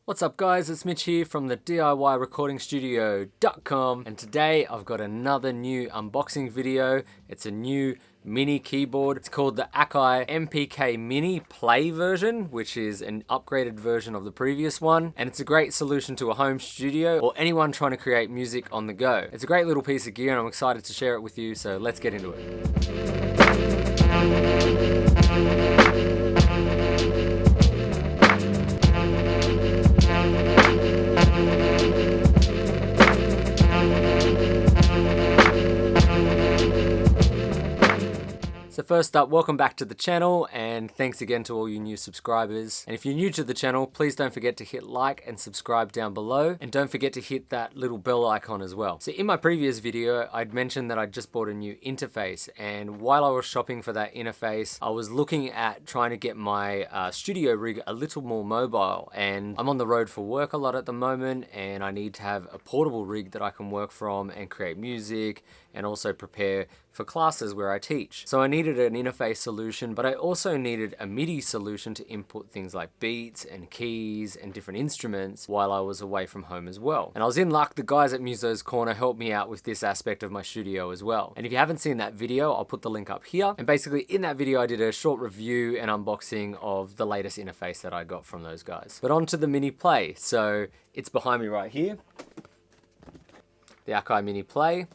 What's up guys, it's Mitch here from the DIYRecordingStudio.com, and today I've got another new unboxing video. It's a new mini keyboard. It's called the Akai MPK Mini Play version, which is an upgraded version of the previous one, and it's a great solution to a home studio or anyone trying to create music on the go. It's a great little piece of gear and I'm excited to share it with you, so let's get into it. So first up, welcome back to the channel, and thanks again to all you new subscribers. And if you're new to the channel, please don't forget to hit like and subscribe down below, and don't forget to hit that little bell icon as well. So in my previous video, I'd mentioned that I just bought a new interface, and while I was shopping for that interface, I was looking at trying to get my studio rig a little more mobile, and I'm on the road for work a lot at the moment, and I need to have a portable rig that I can work from and create music and also prepare for classes where I teach. So I needed an interface solution, but I also needed a MIDI solution to input things like beats and keys and different instruments while I was away from home as well. And I was in luck, the guys at Muso's Corner helped me out with this aspect of my studio as well. And if you haven't seen that video, I'll put the link up here. And basically in that video, I did a short review and unboxing of the latest interface that I got from those guys. But on to the Mini Play. So it's behind me right here, the Akai Mini Play.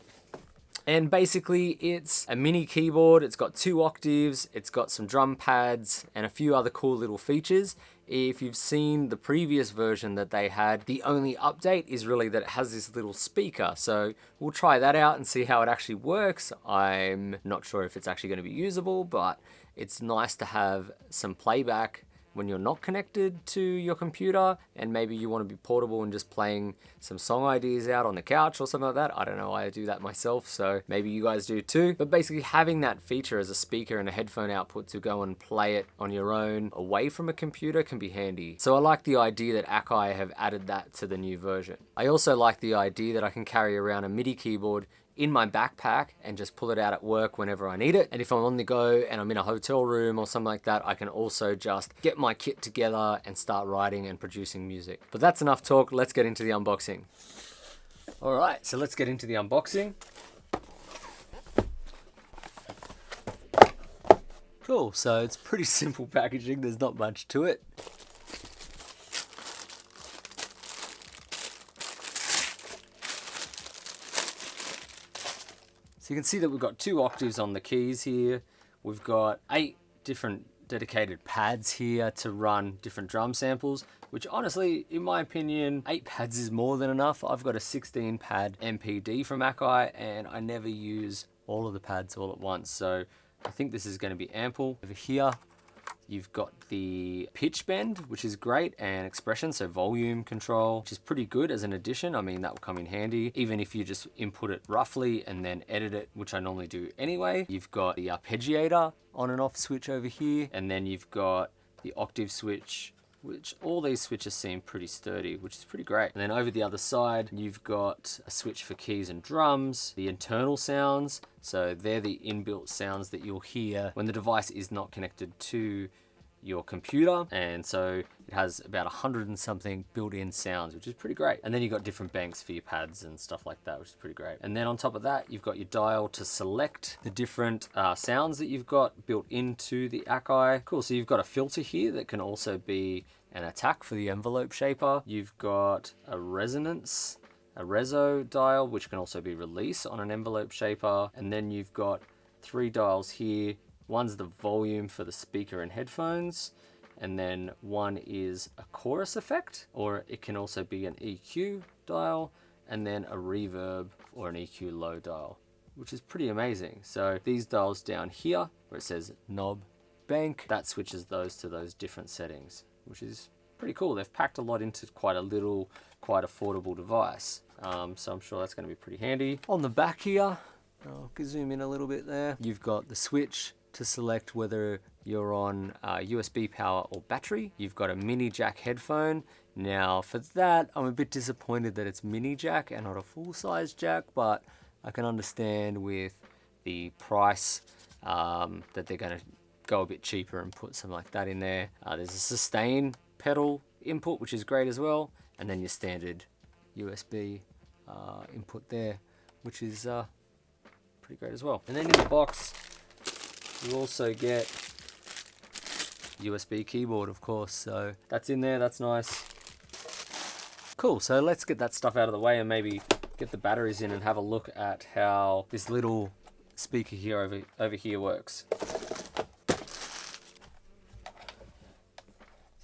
And basically it's a mini keyboard. It's got 2 octaves, it's got some drum pads and a few other cool little features. If you've seen the previous version that they had, the only update is really that it has this little speaker. So we'll try that out and see how it actually works. I'm not sure if it's actually going to be usable, but it's nice to have some playback when you're not connected to your computer, and maybe you want to be portable and just playing some song ideas out on the couch or something like that. I don't know, I do that myself, so maybe you guys do too. But basically having that feature as a speaker and a headphone output to go and play it on your own away from a computer can be handy. So I like the idea that Akai have added that to the new version. I also like the idea that I can carry around a MIDI keyboard in my backpack and just pull it out at work whenever I need it. And if I'm on the go and I'm in a hotel room or something like that, I can also just get my kit together and start writing and producing music. But that's enough talk, let's get into the unboxing. All right, so let's get into the unboxing. Cool, so it's pretty simple packaging, there's not much to it. So you can see that we've got 2 octaves on the keys here. We've got 8 different dedicated pads here to run different drum samples, which honestly, in my opinion, 8 pads is more than enough. I've got a 16 pad MPD from Akai and I never use all of the pads all at once. So I think this is going to be ample. Over here, you've got the pitch bend, which is great, and expression, so volume control, which is pretty good as an addition. I mean, that will come in handy, even if you just input it roughly and then edit it, which I normally do anyway. You've got the arpeggiator on and off switch over here, and then you've got the octave switch, which all these switches seem pretty sturdy, which is pretty great. And then over the other side, you've got a switch for keys and drums, the internal sounds, so they're the inbuilt sounds that you'll hear when the device is not connected to your computer, and so it has about 100 and something built-in sounds, which is pretty great. And then you've got different banks for your pads and stuff like that, which is pretty great. And then on top of that, you've got your dial to select the different sounds that you've got built into the Akai. Cool, so you've got a filter here that can also be an attack for the envelope shaper. You've got a resonance, a reso dial, which can also be release on an envelope shaper. And then you've got 3 dials here. One's the volume for the speaker and headphones, and then one is a chorus effect, or it can also be an EQ dial, and then a reverb or an EQ low dial, which is pretty amazing. So these dials down here, where it says knob bank, that switches those to those different settings, which is pretty cool. They've packed a lot into quite a little, quite affordable device. So I'm sure that's going to be pretty handy. On the back here, I'll zoom in a little bit there. You've got the switch to select whether you're on USB power or battery. You've got a mini jack headphone. Now for that, I'm a bit disappointed that it's mini jack and not a full-size jack, but I can understand with the price that they're going to go a bit cheaper and put something like that in there. There's a sustain pedal input, which is great as well, and then your standard USB input there, which is pretty great as well. And then in the box, you also get USB keyboard, of course, so that's in there, that's nice. Cool, so let's get that stuff out of the way and maybe get the batteries in and have a look at how this little speaker here over here works.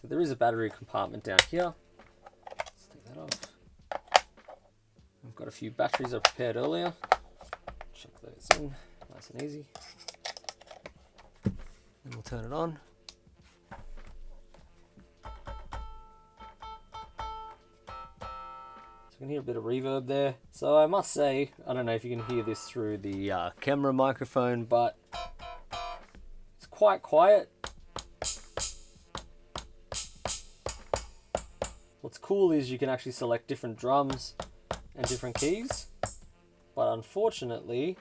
So there is a battery compartment down here. Let's take that off. I've got a few batteries I prepared earlier. Chuck those in, nice and easy. Then we'll turn it on. So you can hear a bit of reverb there. So I must say, I don't know if you can hear this through the camera microphone, but it's quite quiet. What's cool is you can actually select different drums and different keys, but unfortunately,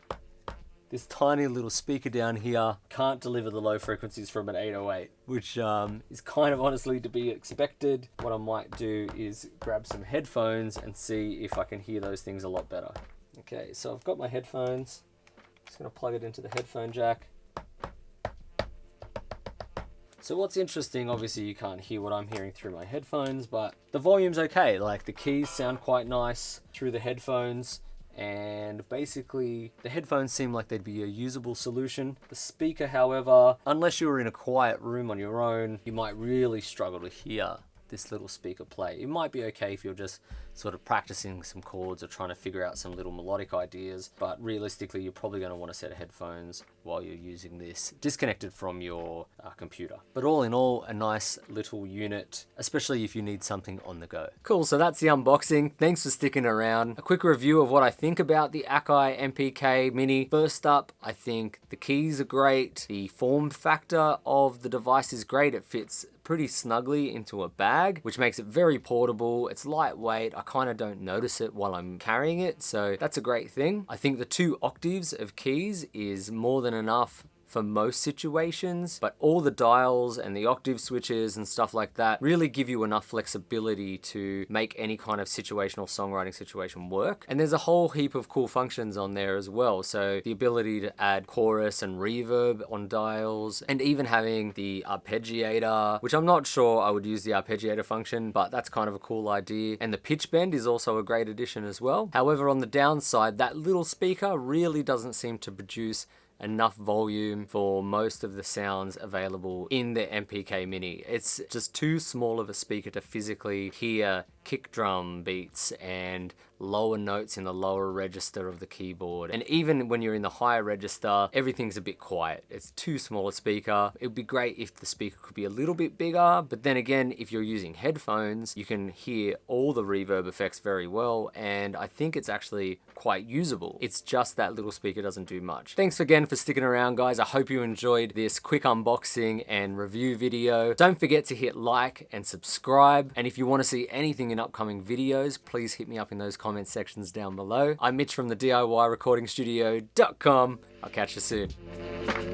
this tiny little speaker down here can't deliver the low frequencies from an 808, which is kind of honestly to be expected. What I might do is grab some headphones and see if I can hear those things a lot better. Okay, so I've got my headphones. Just gonna plug it into the headphone jack. So what's interesting, obviously you can't hear what I'm hearing through my headphones, but the volume's okay. Like the keys sound quite nice through the headphones. And basically the headphones seem like they'd be a usable solution. The speaker, however, unless you were in a quiet room on your own, you might really struggle to hear this little speaker play. It might be okay if you're just sort of practicing some chords or trying to figure out some little melodic ideas, but realistically you're probably going to want a set of headphones while you're using this disconnected from your computer. But all in all, a nice little unit, especially if you need something on the go. Cool, so that's the unboxing. Thanks for sticking around. A quick review of what I think about the Akai MPK Mini. First up, I think the keys are great. The form factor of the device is great. It fits pretty snugly into a bag, which makes it very portable. It's lightweight. I kind of don't notice it while I'm carrying it, so that's a great thing. I think the 2 octaves of keys is more than enough for most situations, but all the dials and the octave switches and stuff like that really give you enough flexibility to make any kind of situational songwriting situation work. And there's a whole heap of cool functions on there as well. So the ability to add chorus and reverb on dials, and even having the arpeggiator, which I'm not sure I would use the arpeggiator function, but that's kind of a cool idea. And the pitch bend is also a great addition as well. However, on the downside, that little speaker really doesn't seem to produce enough volume for most of the sounds available in the MPK Mini. It's just too small of a speaker to physically hear kick drum beats and lower notes in the lower register of the keyboard. And even when you're in the higher register, everything's a bit quiet. It's too small a speaker. It would be great if the speaker could be a little bit bigger, but then again, if you're using headphones, you can hear all the reverb effects very well, and I think it's actually quite usable. It's just that little speaker doesn't do much. Thanks again for sticking around, guys. I hope you enjoyed this quick unboxing and review video. Don't forget to hit like and subscribe, and if you want to see anything in upcoming videos, please hit me up in those comment sections down below. I'm Mitch from the DIYRecordingstudio.com. I'll catch you soon.